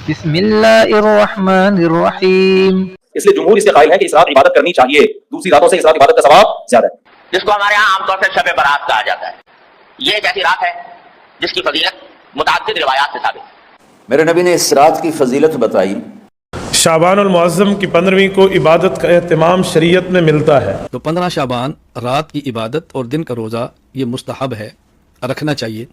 بسم اللہ الرحمن الرحیم۔ اس لیے جمہور اس کے قائل ہیں کہ اس رات عبادت کرنی چاہیے، دوسری راتوں سے اس رات عبادت کا ثواب زیادہ ہے، جس کو ہمارے ہاں عام طور سے شب برات کہا جاتا ہے۔ یہ ایک ایسی رات ہے جس کی فضیلت متعدد روایات سے ثابت ہے۔ میرے نبی نے اس رات کی فضیلت بتائی۔ شعبان المعظم کی 15ویں کو عبادت کا اہتمام شریعت میں ملتا ہے۔ تو 15 شعبان رات کی عبادت اور دن کا روزہ یہ مستحب ہے، رکھنا چاہیے۔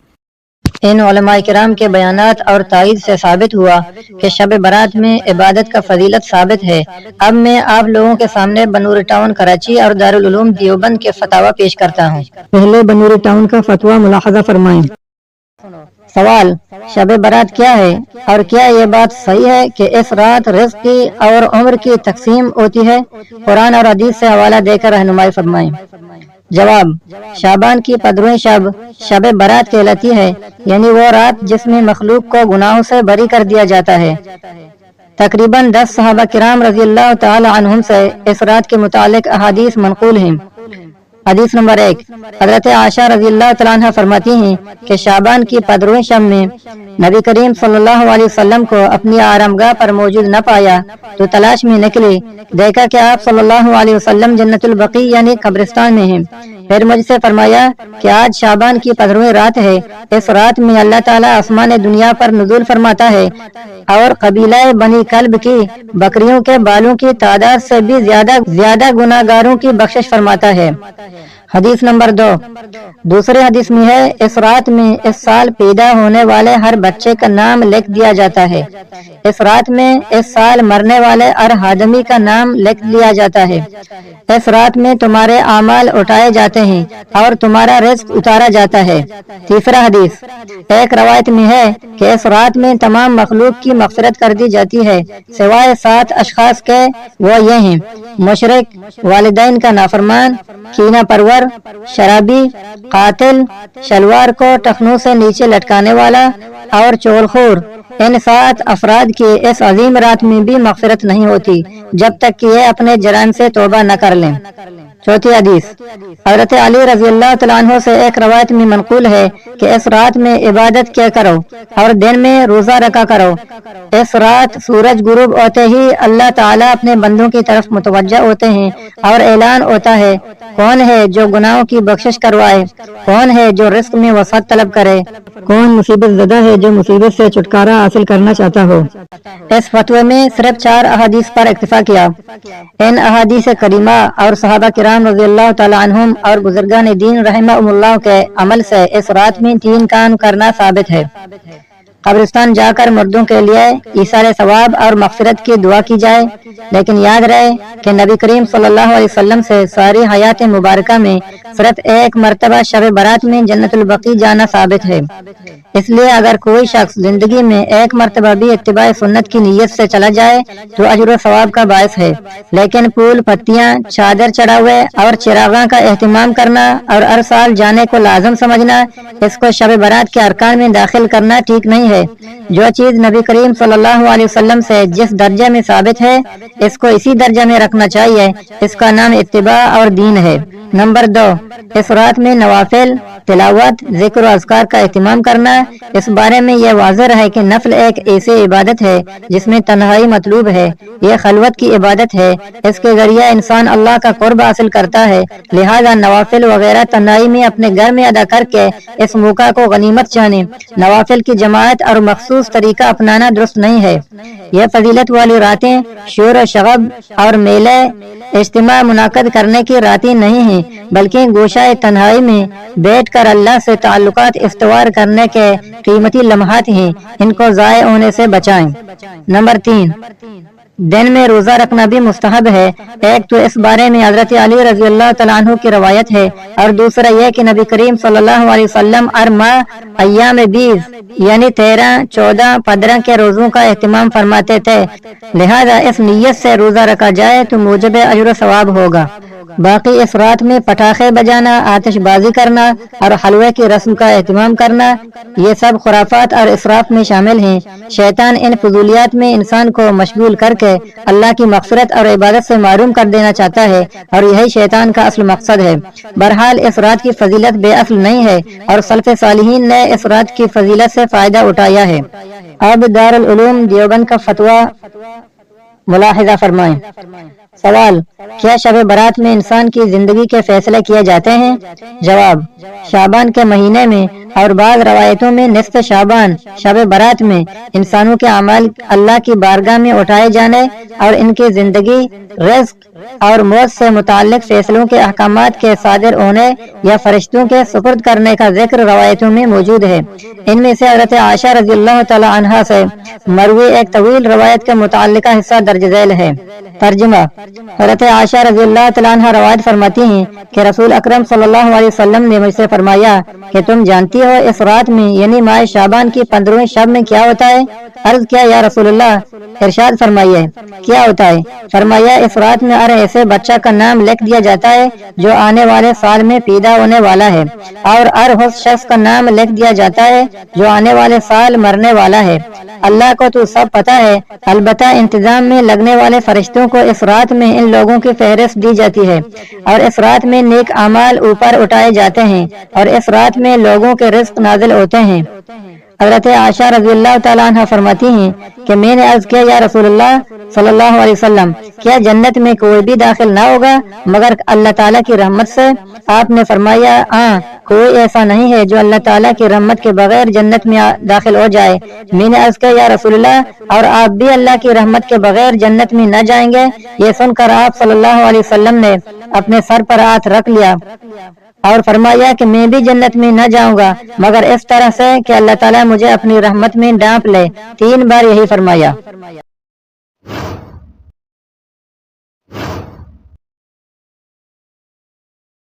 ان علماء کرام کے بیانات اور تائید سے ثابت ہوا کہ شب برات میں عبادت کا فضیلت ثابت ہے۔ اب میں آپ لوگوں کے سامنے بنور ٹاؤن کراچی اور دارالعلوم دیوبند کے فتاوی پیش کرتا ہوں۔ پہلے بنور ٹاؤن کا فتویٰ ملاحظہ فرمائیں۔ سوال: شب برات کیا ہے اور کیا یہ بات صحیح ہے کہ اس رات رزق کی اور عمر کی تقسیم ہوتی ہے؟ قرآن اور حدیث سے حوالہ دے کر رہنمائی فرمائیں۔ جواب: شعبان کی 15ویں شب شب برات کہلاتی ہے، یعنی وہ رات جس میں مخلوق کو گناہوں سے بری کر دیا جاتا ہے۔ تقریباً 10 صحابہ کرام رضی اللہ تعالی عنہم سے اس رات کے متعلق احادیث منقول ہیں۔ حدیث نمبر 1، حضرت عائشہ رضی اللہ تعالیٰ عنہ فرماتی ہیں کہ شعبان کی 15ویں شب میں نبی کریم صلی اللہ علیہ وسلم کو اپنی آرامگاہ پر موجود نہ پایا تو تلاش میں نکلی، دیکھا کہ آپ صلی اللہ علیہ وسلم جنت البقیع یعنی قبرستان میں ہیں۔ پھر مجھ سے فرمایا کہ آج شعبان کی 15ویں رات ہے، اس رات میں اللہ تعالیٰ آسمان دنیا پر نزول فرماتا ہے اور قبیلہ بنی کلب کی بکریوں کے بالوں کی تعداد سے بھی زیادہ گناہ گاروں کی بخشش فرماتا ہے۔ حدیث نمبر 2، دوسرے حدیث میں ہے، اس رات میں اس سال پیدا ہونے والے ہر بچے کا نام لکھ دیا جاتا ہے۔ اس رات میں اس سال مرنے والے ہر آدمی کا نام لکھ لیا جاتا ہے۔ اس رات میں تمہارے اعمال اٹھائے جاتے ہیں اور تمہارا رزق اتارا جاتا ہے۔ تیسرا حدیث، ایک روایت میں ہے کہ اس رات میں تمام مخلوق کی مغفرت کر دی جاتی ہے سوائے 7 اشخاص کے، وہ یہ ہیں: مشرک، والدین کا نافرمان، کینہ پرور، شرابی، قاتل، شلوار کو ٹخنوں سے نیچے لٹکانے والا اور چغل خور۔ ان 7 افراد کی اس عظیم رات میں بھی مغفرت نہیں ہوتی جب تک کہ یہ اپنے جرائم سے توبہ نہ کر لیں۔ چوتھی حدیث، حضرت علی رضی اللہ تعالیٰ عنہ سے ایک روایت میں منقول ہے کہ اس رات میں عبادت کیا کرو اور دن میں روزہ رکھا کرو۔ اس رات سورج غروب ہوتے ہی اللہ تعالیٰ اپنے بندوں کی طرف متوجہ ہوتے ہیں اور اعلان ہوتا ہے، کون ہے جو گناہوں کی بخشش کروائے، کون ہے جو رزق میں وسعت طلب کرے، کون مصیبت زدہ ہے جو مصیبت سے چھٹکارا حاصل کرنا چاہتا ہو۔ اس فتوے میں صرف 4 احادیث پر اکتفا کیا۔ ان احادیث کریمہ اور صحابہ کرام رضی اللہ تعالی عنہم اور بزرگان دین رحمہم اللہ کے عمل سے اس رات میں 3 کام کرنا ثابت ہے۔ قبرستان جا کر مردوں کے لیے ایثار ثواب اور مغفرت کی دعا کی جائے، لیکن یاد رہے کہ نبی کریم صلی اللہ علیہ وسلم سے ساری حیات مبارکہ میں صرف ایک مرتبہ شب برات میں جنت البقیع جانا ثابت ہے۔ اس لیے اگر کوئی شخص زندگی میں ایک مرتبہ بھی اتباع سنت کی نیت سے چلا جائے تو اجر و ثواب کا باعث ہے، لیکن پھول پتیاں، چادر چڑھاوے اور چراغاں کا اہتمام کرنا اور ہر سال جانے کو لازم سمجھنا، اس کو شب برات کے ارکان میں داخل کرنا ٹھیک نہیں ہے۔ جو چیز نبی کریم صلی اللہ علیہ وسلم سے جس درجے میں ثابت ہے اس کو اسی درجے میں رکھنا چاہیے، اس کا نام اتباع اور دین ہے۔ نمبر 2، اس رات میں نوافل، تلاوت، ذکر و اذکار کا اہتمام کرنا۔ اس بارے میں یہ واضح ہے کہ نفل ایک ایسی عبادت ہے جس میں تنہائی مطلوب ہے، یہ خلوت کی عبادت ہے، اس کے ذریعے انسان اللہ کا قرب حاصل کرتا ہے، لہذا نوافل وغیرہ تنہائی میں اپنے گھر میں ادا کر کے اس موقع کو غنیمت جانے۔ نوافل کی جماعت اور مخصوص طریقہ اپنانا درست نہیں ہے۔ یہ فضیلت والی راتیں شور و شغب اور میلے اجتماع منعقد کرنے کی راتیں نہیں ہیں، بلکہ گوشہ تنہائی میں بیٹھ کر اللہ سے تعلقات استوار کرنے کے قیمتی لمحات ہیں، ان کو ضائع ہونے سے بچائیں۔ نمبر 3، دن میں روزہ رکھنا بھی مستحب ہے۔ ایک تو اس بارے میں حضرت علی رضی اللہ تعالیٰ عنہ کی روایت ہے، اور دوسرا یہ کہ نبی کریم صلی اللہ علیہ وسلم ہر ماہ ایام 20 یعنی 13، 14، 15 کے روزوں کا اہتمام فرماتے تھے، لہذا اس نیت سے روزہ رکھا جائے تو موجب اجر و ثواب ہوگا۔ باقی اس رات میں پٹاخے بجانا، آتش بازی کرنا اور حلوے کی رسم کا اہتمام کرنا یہ سب خرافات اور اسراف میں شامل ہیں۔ شیطان ان فضولیات میں انسان کو مشغول کر کے اللہ کی مغفرت اور عبادت سے محروم کر دینا چاہتا ہے اور یہی شیطان کا اصل مقصد ہے۔ بہرحال اس رات کی فضیلت بے اصل نہیں ہے اور سلف صالحین نے اس رات کی فضیلت سے فائدہ اٹھایا ہے۔ اب دارالعلوم دیوبند کا فتویٰ ملاحظہ فرمائیں۔ سوال: کیا شب برات میں انسان کی زندگی کے فیصلے کیے جاتے ہیں؟ جواب: شعبان کے مہینے میں اور بعض روایتوں میں نصف شعبان شب برات میں انسانوں کے اعمال اللہ کی بارگاہ میں اٹھائے جانے اور ان کی زندگی، رزق اور موت سے متعلق فیصلوں کے احکامات کے صادر ہونے یا فرشتوں کے سپرد کرنے کا ذکر روایتوں میں موجود ہے۔ ان میں سے حضرت عائشہ رضی اللہ تعالی عنہا سے مروی ایک طویل روایت کا متعلقہ حصہ درج ذیل ہے۔ ترجمہ: حضرت عائشہ رضی اللہ تعالی عنہا روایت فرماتی ہیں کہ رسول اکرم صلی اللہ علیہ وسلم نے مجھ سے فرمایا کہ تم جانتی ہو اس رات میں یعنی ماہ شعبان کی 15ویں شب میں کیا ہوتا ہے؟ عرض کیا یا رسول اللہ، ارشاد فرمائیے کیا ہوتا ہے؟ فرمایا اس رات میں ہر ایسے بچہ کا نام لکھ دیا جاتا ہے جو آنے والے سال میں پیدا ہونے والا ہے اور ہر اس شخص کا نام لکھ دیا جاتا ہے جو آنے والے سال مرنے والا ہے۔ اللہ کو تو سب پتہ ہے، البتہ انتظام میں لگنے والے فرشتوں کو اس رات میں ان لوگوں کی فہرست دی جاتی ہے اور اس رات میں نیک اعمال اوپر اٹھائے جاتے ہیں اور اس رات میں لوگوں کے رزق نازل ہوتے ہیں۔ حضرت عائشہ رضی اللہ تعالیٰ عنہ فرماتی ہیں کہ میں نے عرض کیا یا رسول اللہ صلی اللہ علیہ وسلم، کیا جنت میں کوئی بھی داخل نہ ہوگا مگر اللہ تعالیٰ کی رحمت سے؟ آپ نے فرمایا ہاں، کوئی ایسا نہیں ہے جو اللہ تعالیٰ کی رحمت کے بغیر جنت میں داخل ہو جائے۔ میں نے عرض کیا یا رسول اللہ، اور آپ بھی اللہ کی رحمت کے بغیر جنت میں نہ جائیں گے؟ یہ سن کر آپ صلی اللہ علیہ وسلم نے اپنے سر پر ہاتھ رکھ لیا اور فرمایا کہ میں بھی جنت میں نہ جاؤں گا مگر اس طرح سے کہ اللہ تعالیٰ مجھے اپنی رحمت میں ڈانپ لے۔ 3 بار یہی فرمایا۔